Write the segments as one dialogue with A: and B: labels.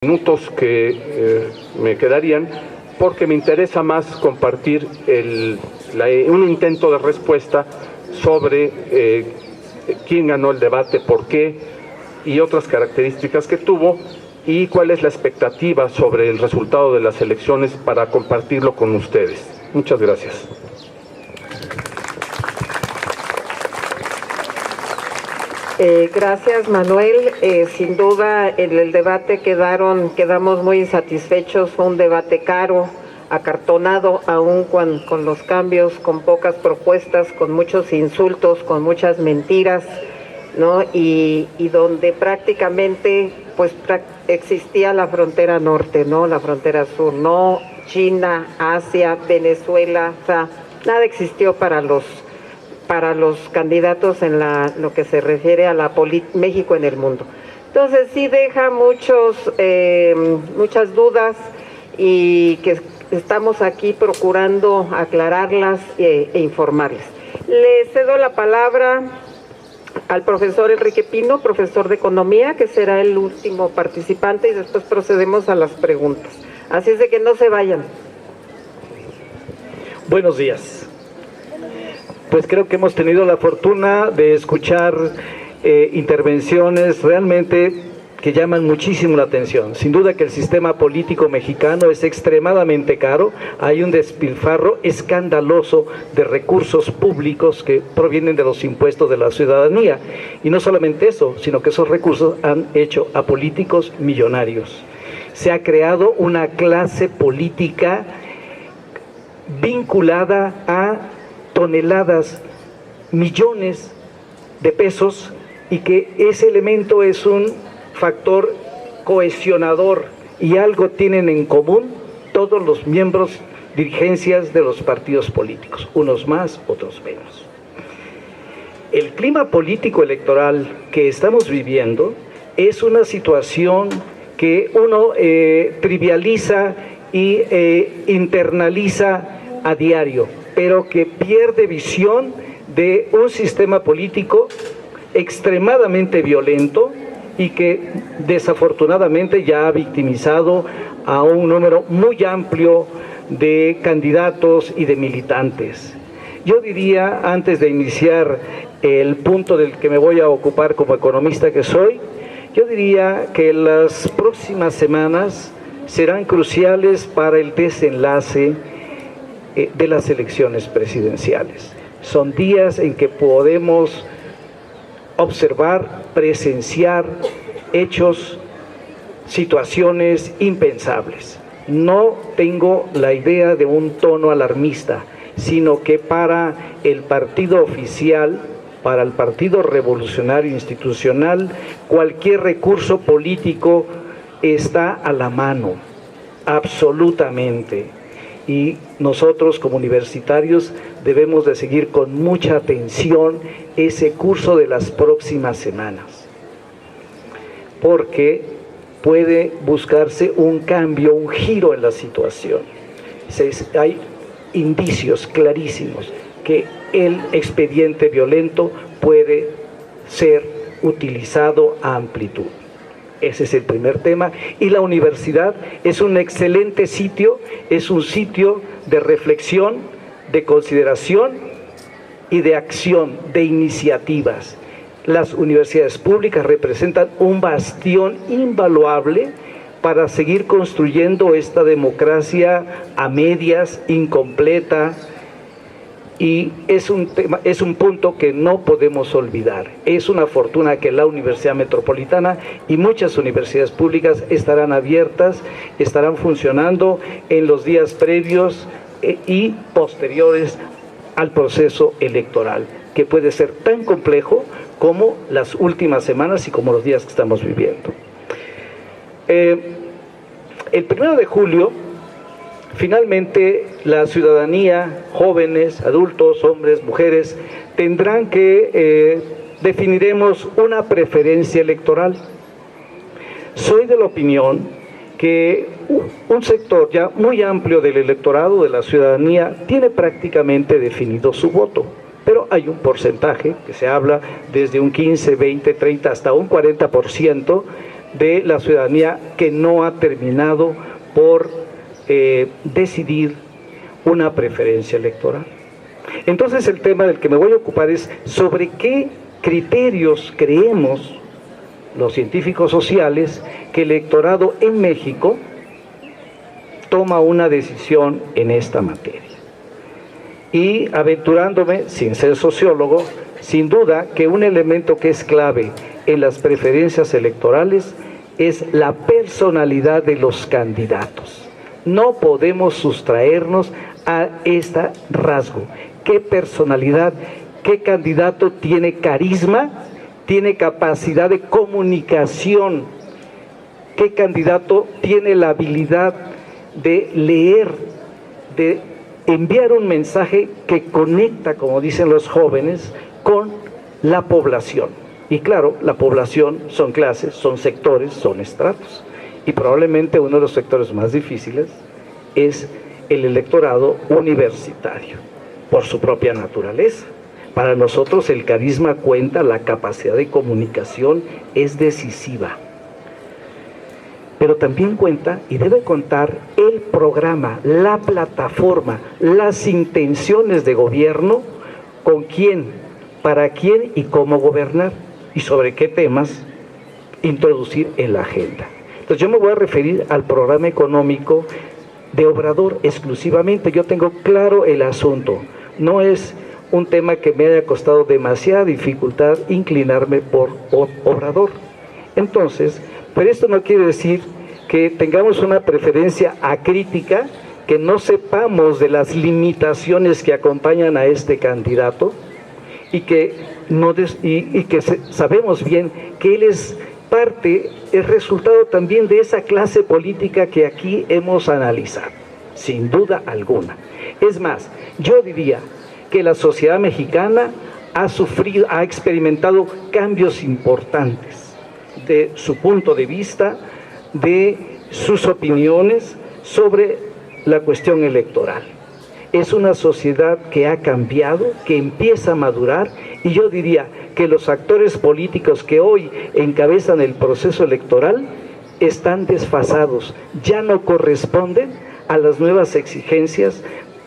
A: Minutos que me quedarían, porque me interesa más compartir un intento de respuesta sobre quién ganó el debate, por qué y otras características que tuvo, y cuál es la expectativa sobre el resultado de las elecciones para compartirlo con ustedes. Muchas gracias.
B: Gracias, Manuel. Sin duda en el debate quedamos muy insatisfechos. Fue un debate caro, acartonado, aún con los cambios, con pocas propuestas, con muchos insultos, con muchas mentiras, ¿no? Y donde prácticamente pues existía la frontera norte, ¿no? La frontera sur, no China, Asia, Venezuela, o sea, nada existió para los candidatos en lo que se refiere a la México en el mundo. Entonces sí deja muchas dudas, y que estamos aquí procurando aclararlas e informarles. Le cedo la palabra al profesor Enrique Pino, profesor de Economía, que será el último participante, y después procedemos a las preguntas. Así es de que no se vayan.
C: Buenos días. Pues creo que hemos tenido la fortuna de escuchar intervenciones realmente que llaman muchísimo la atención. Sin duda que el sistema político mexicano es extremadamente caro. Hay un despilfarro escandaloso de recursos públicos que provienen de los impuestos de la ciudadanía. Y no solamente eso, sino que esos recursos han hecho a políticos millonarios. Se ha creado una clase política vinculada a toneladas, millones de pesos, y que ese elemento es un factor cohesionador, y algo tienen en común todos los miembros, dirigencias de los partidos políticos, unos más, otros menos. El clima político electoral que estamos viviendo es una situación que uno trivializa y internaliza a diario, pero que pierde visión de un sistema político extremadamente violento y que desafortunadamente ya ha victimizado a un número muy amplio de candidatos y de militantes. Yo diría, antes de iniciar el punto del que me voy a ocupar como economista que soy, yo diría que las próximas semanas serán cruciales para el desenlace de las elecciones presidenciales. Son días en que podemos observar, presenciar hechos, situaciones impensables. No tengo la idea de un tono alarmista, sino que para el partido oficial, para el Partido Revolucionario Institucional, cualquier recurso político está a la mano, absolutamente. Y nosotros como universitarios debemos de seguir con mucha atención ese curso de las próximas semanas, porque puede buscarse un cambio, un giro en la situación. Hay indicios clarísimos que el expediente violento puede ser utilizado a amplitud. Ese es el primer tema. Y la universidad es un excelente sitio, es un sitio de reflexión, de consideración y de acción, de iniciativas. Las universidades públicas representan un bastión invaluable para seguir construyendo esta democracia a medias, incompleta. Y es un punto que no podemos olvidar. Es una fortuna que la Universidad Metropolitana y muchas universidades públicas estarán abiertas, estarán funcionando en los días previos y posteriores al proceso electoral, que puede ser tan complejo como las últimas semanas y como los días que estamos viviendo. El 1 de julio, finalmente, la ciudadanía, jóvenes, adultos, hombres, mujeres, tendrán que definiremos una preferencia electoral. Soy de la opinión que un sector ya muy amplio del electorado, de la ciudadanía, tiene prácticamente definido su voto. Pero hay un porcentaje que se habla desde un 15, 20, 30, hasta un 40% de la ciudadanía que no ha terminado por decidir una preferencia electoral. Entonces el tema del que me voy a ocupar es sobre qué criterios creemos los científicos sociales que el electorado en México toma una decisión en esta materia. Y aventurándome, sin ser sociólogo, sin duda que un elemento que es clave en las preferencias electorales es la personalidad de los candidatos. No podemos sustraernos a este rasgo. ¿Qué personalidad, qué candidato tiene carisma, tiene capacidad de comunicación? ¿Qué candidato tiene la habilidad de leer, de enviar un mensaje que conecta, como dicen los jóvenes, con la población? Y claro, la población son clases, son sectores, son estratos. Y probablemente uno de los sectores más difíciles es el electorado universitario, por su propia naturaleza. Para nosotros el carisma cuenta, la capacidad de comunicación es decisiva. Pero también cuenta y debe contar el programa, la plataforma, las intenciones de gobierno, con quién, para quién y cómo gobernar, y sobre qué temas introducir en la agenda. Entonces yo me voy a referir al programa económico de Obrador exclusivamente. Yo tengo claro el asunto, no es un tema que me haya costado demasiada dificultad inclinarme por Obrador. Entonces, pero esto no quiere decir que tengamos una preferencia acrítica, que no sepamos de las limitaciones que acompañan a este candidato y que, sabemos bien que él es parte, es resultado también de esa clase política que aquí hemos analizado, sin duda alguna. Es más, yo diría que la sociedad mexicana ha experimentado cambios importantes de su punto de vista, de sus opiniones sobre la cuestión electoral. Es una sociedad que ha cambiado, que empieza a madurar, y yo diría que los actores políticos que hoy encabezan el proceso electoral están desfasados, ya no corresponden a las nuevas exigencias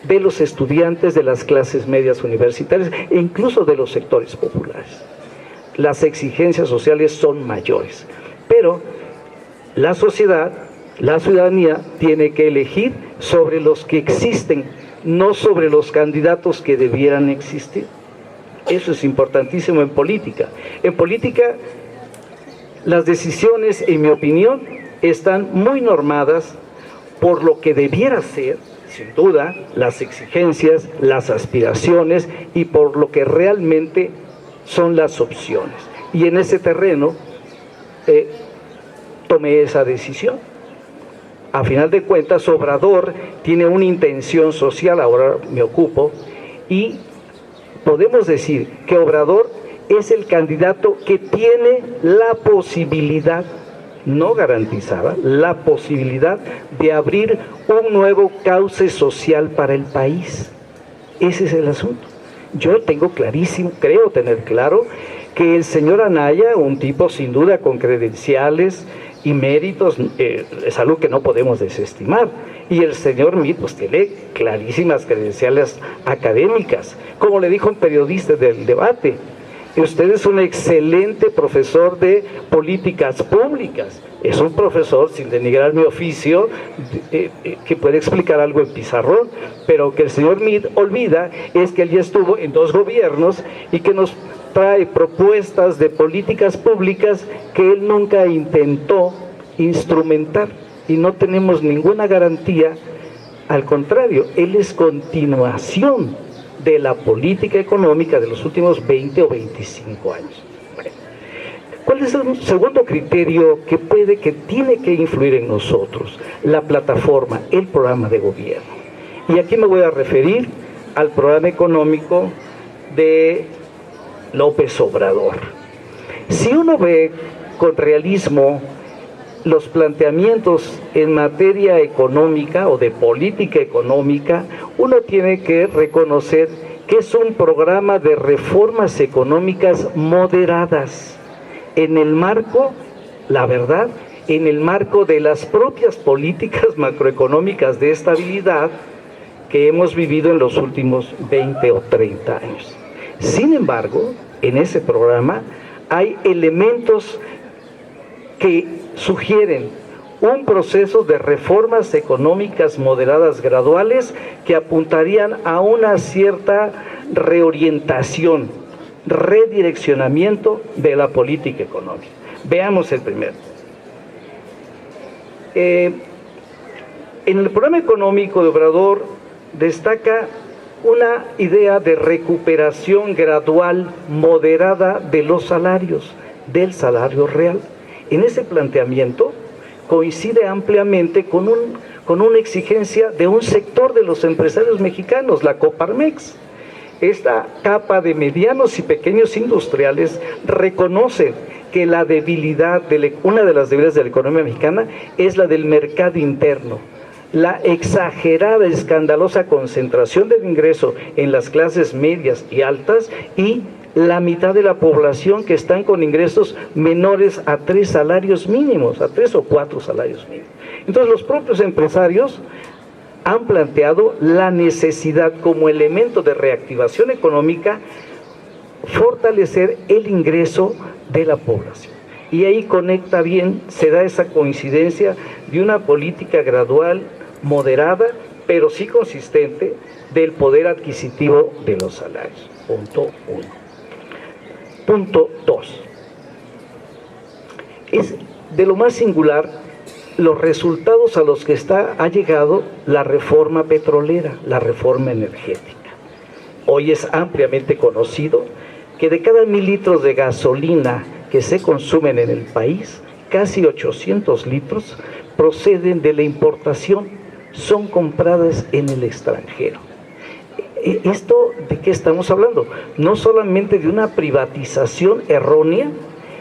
C: de los estudiantes de las clases medias universitarias e incluso de los sectores populares. Las exigencias sociales son mayores, pero la sociedad, la ciudadanía tiene que elegir sobre los que existen, no sobre los candidatos que debieran existir. Eso es importantísimo en política. En política, las decisiones, en mi opinión, están muy normadas por lo que debiera ser, sin duda, las exigencias, las aspiraciones y por lo que realmente son las opciones. Y en ese terreno tomé esa decisión. A final de cuentas, Obrador tiene una intención social, ahora me ocupo, y podemos decir que Obrador es el candidato que tiene la posibilidad, no garantizada, la posibilidad de abrir un nuevo cauce social para el país. Ese es el asunto. Yo tengo clarísimo, creo tener claro, que el señor Anaya, un tipo sin duda con credenciales y méritos, es algo que no podemos desestimar. Y el señor Meade pues tiene clarísimas credenciales académicas. Como le dijo un periodista del debate, usted es un excelente profesor de políticas públicas. Es un profesor, sin denigrar mi oficio, que puede explicar algo en pizarrón, pero que el señor Meade olvida es que él ya estuvo en 2 gobiernos y que nos trae propuestas de políticas públicas que él nunca intentó instrumentar, y no tenemos ninguna garantía. Al contrario, él es continuación de la política económica de los últimos 20 o 25 años. Bueno, ¿cuál es el segundo criterio que tiene que influir en nosotros? La plataforma, el programa de gobierno. Y aquí me voy a referir al programa económico de López Obrador. Si uno ve con realismo los planteamientos en materia económica o de política económica, uno tiene que reconocer que es un programa de reformas económicas moderadas en el marco la verdad, en el marco de las propias políticas macroeconómicas de estabilidad que hemos vivido en los últimos 20 o 30 años. Sin embargo, en ese programa hay elementos que sugieren un proceso de reformas económicas moderadas graduales que apuntarían a una cierta reorientación, redireccionamiento de la política económica. Veamos el primero. En el programa económico de Obrador destaca una idea de recuperación gradual, moderada de los salarios, del salario real. En ese planteamiento coincide ampliamente con una exigencia de un sector de los empresarios mexicanos, la Coparmex. Esta capa de medianos y pequeños industriales reconoce que la debilidad, una de las debilidades de la economía mexicana es la del mercado interno. La exagerada, escandalosa concentración del ingreso en las clases medias y altas y la mitad de la población que están con ingresos menores a 3 salarios mínimos, a 3 o 4 salarios mínimos. Entonces los propios empresarios han planteado la necesidad como elemento de reactivación económica fortalecer el ingreso de la población. Y ahí conecta bien, se da esa coincidencia de una política gradual, moderada, pero sí consistente del poder adquisitivo de los salarios. Punto 1. Punto 2. Es de lo más singular los resultados a los que ha llegado la reforma petrolera, la reforma energética. Hoy es ampliamente conocido que de cada 1000 litros de gasolina que se consumen en el país, casi 800 litros proceden de la importación, son compradas en el extranjero. ¿Esto de qué estamos hablando? No solamente de una privatización errónea,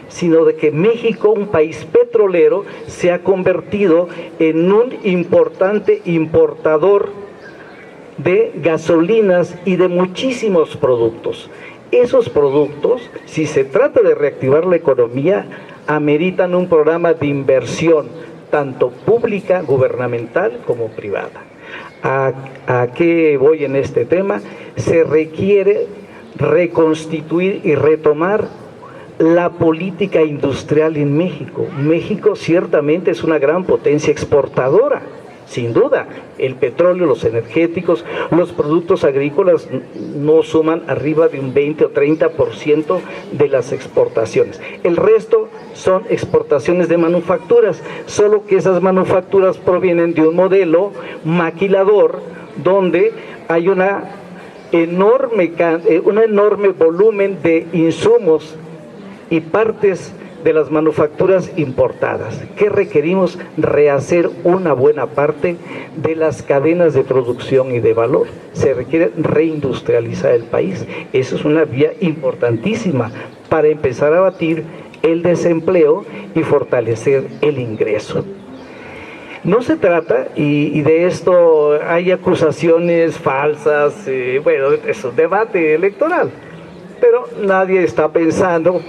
C: sino de que México, un país petrolero, se ha convertido en un importante importador de gasolinas y de muchísimos productos. Esos productos, si se trata de reactivar la economía, ameritan un programa de inversión, tanto pública, gubernamental, como privada. ¿A qué voy en este tema? Se requiere reconstituir y retomar la política industrial en México. México ciertamente es una gran potencia exportadora, sin duda. El petróleo, los energéticos, los productos agrícolas no suman arriba de un 20 o 30% de las exportaciones. El resto son exportaciones de manufacturas, solo que esas manufacturas provienen de un modelo maquilador donde hay un enorme volumen de insumos y partes de las manufacturas importadas. ¿Qué requerimos? Rehacer una buena parte de las cadenas de producción y de valor. Se requiere reindustrializar el país. Eso es una vía importantísima para empezar a abatir el desempleo y fortalecer el ingreso. No se trata, y de esto hay acusaciones falsas, bueno, es un debate electoral, pero nadie está pensando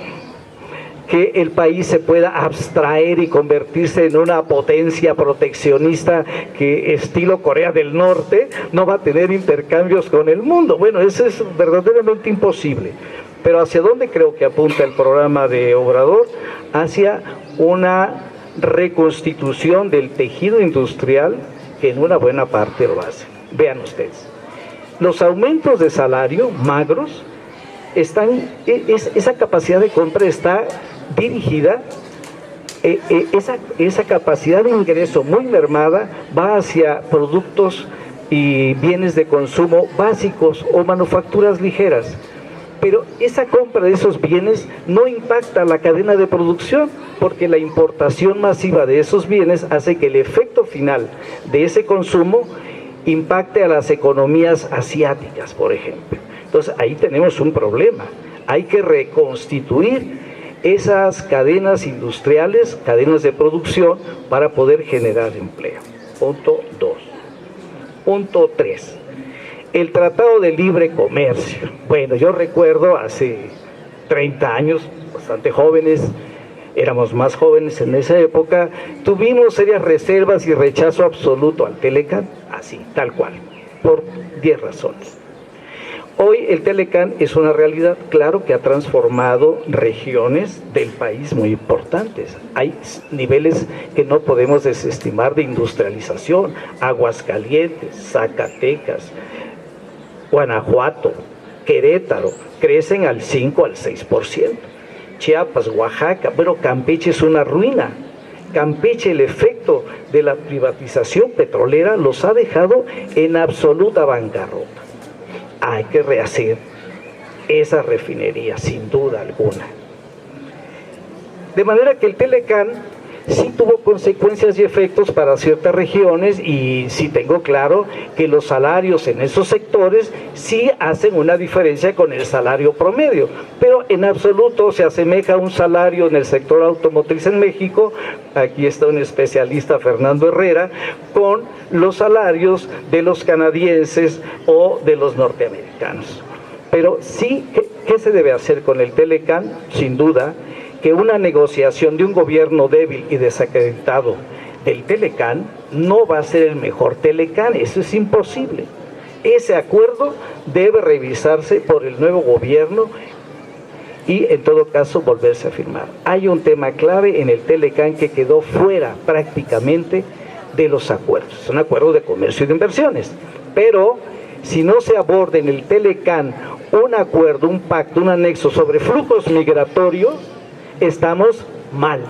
C: que el país se pueda abstraer y convertirse en una potencia proteccionista que estilo Corea del Norte no va a tener intercambios con el mundo. Bueno, eso es verdaderamente imposible. Pero ¿hacia dónde creo que apunta el programa de Obrador? Hacia una reconstitución del tejido industrial que en una buena parte lo hace. Vean ustedes, los aumentos de salario magros esa capacidad de compra está dirigida, esa capacidad de ingreso muy mermada va hacia productos y bienes de consumo básicos o manufacturas ligeras. Pero esa compra de esos bienes no impacta la cadena de producción, porque la importación masiva de esos bienes hace que el efecto final de ese consumo impacte a las economías asiáticas, por ejemplo. Entonces ahí tenemos un problema. Hay que reconstituir esas cadenas industriales, cadenas de producción, para poder generar empleo. Punto 2. Punto 3. El Tratado de Libre Comercio. Bueno, yo recuerdo hace 30 años, bastante jóvenes, éramos más jóvenes en esa época, tuvimos serias reservas y rechazo absoluto al Telecán, así, tal cual, por 10 razones. Hoy el Telecán es una realidad, claro que ha transformado regiones del país muy importantes. Hay niveles que no podemos desestimar de industrialización. Aguascalientes, Zacatecas, Guanajuato, Querétaro, crecen al 5 al 6%. Chiapas, Oaxaca, pero Campeche es una ruina. Campeche, el efecto de la privatización petrolera los ha dejado en absoluta bancarrota. Hay que rehacer esa refinería, sin duda alguna. De manera que el Telecán sí tuvo consecuencias y efectos para ciertas regiones, y sí tengo claro que los salarios en esos sectores sí hacen una diferencia con el salario promedio, pero en absoluto se asemeja a un salario en el sector automotriz en México, aquí está un especialista, Fernando Herrera, con los salarios de los canadienses o de los norteamericanos. Pero sí, ¿qué se debe hacer con el Telecán? Sin duda que una negociación de un gobierno débil y desacreditado del Telecán no va a ser el mejor Telecán, eso es imposible. Ese acuerdo debe revisarse por el nuevo gobierno y en todo caso volverse a firmar. Hay un tema clave en el Telecán que quedó fuera prácticamente de los acuerdos, es un acuerdo de comercio y de inversiones, pero si no se aborda en el Telecán un acuerdo, un pacto, un anexo sobre flujos migratorios, estamos mal,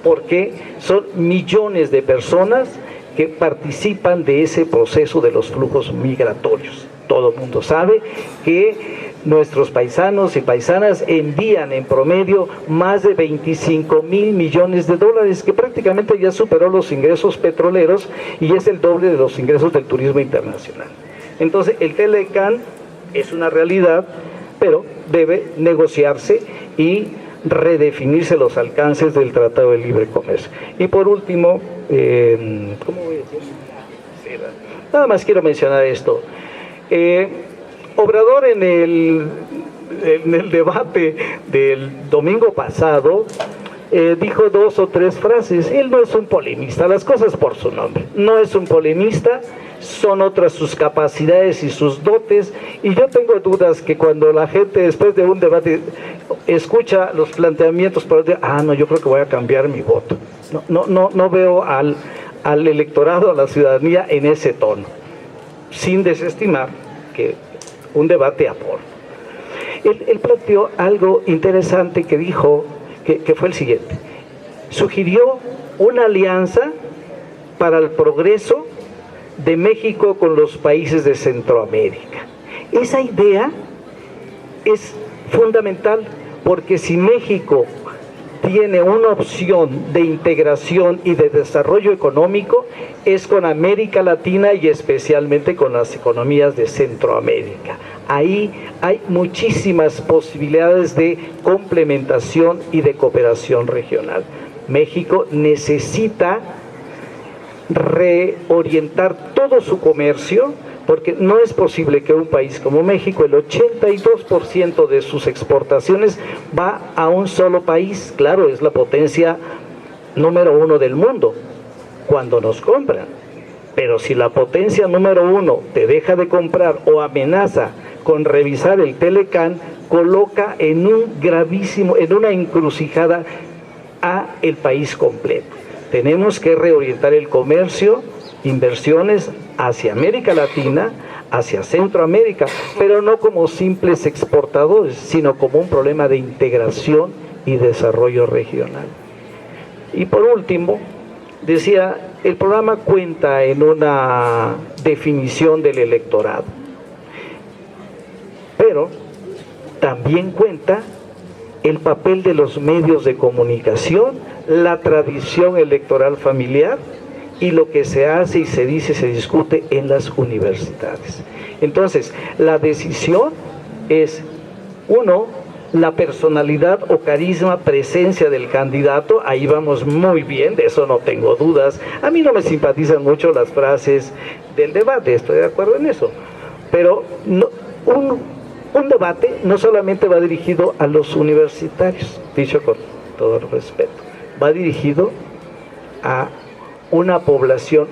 C: porque son millones de personas que participan de ese proceso de los flujos migratorios. Todo el mundo sabe que nuestros paisanos y paisanas envían en promedio más de 25,000 millones de dólares, que prácticamente ya superó los ingresos petroleros y es el doble de los ingresos del turismo internacional. Entonces el Telecán es una realidad, pero debe negociarse y redefinirse los alcances del Tratado de Libre Comercio. Y por último, ¿cómo voy a decir? Nada más quiero mencionar esto. Obrador en el debate del domingo pasado dijo 2 o 3 frases. Él no es un polemista, las cosas por su nombre. No es un polemista, son otras sus capacidades y sus dotes, y yo tengo dudas que cuando la gente después de un debate escucha los planteamientos, no, yo creo que voy a cambiar mi voto. No veo al electorado, a la ciudadanía en ese tono, sin desestimar que un debate aporta. Él planteó algo interesante que dijo, que fue el siguiente: sugirió una alianza para el progreso de México con los países de Centroamérica. Esa idea es fundamental, porque si México tiene una opción de integración y de desarrollo económico, es con América Latina y especialmente con las economías de Centroamérica. Ahí hay muchísimas posibilidades de complementación y de cooperación regional. México necesita reorientar todo su comercio, porque no es posible que un país como México, el 82% de sus exportaciones va a un solo país. Claro, es la potencia número 1 del mundo cuando nos compran, pero si la potencia número 1 te deja de comprar o amenaza con revisar el Telecán, coloca en una encrucijada a el país completo. Tenemos que reorientar el comercio, inversiones hacia América Latina, hacia Centroamérica, pero no como simples exportadores, sino como un problema de integración y desarrollo regional. Y por último, decía, el programa cuenta en una definición del electorado, pero también cuenta el papel de los medios de comunicación, la tradición electoral familiar y lo que se hace y se dice, se discute en las universidades. Entonces, la decisión es, 1, la personalidad o carisma, presencia del candidato. Ahí vamos muy bien, de eso no tengo dudas. A mí no me simpatizan mucho las frases del debate, estoy de acuerdo en eso, pero no, un debate no solamente va dirigido a los universitarios, dicho con todo el respeto, va dirigido a una población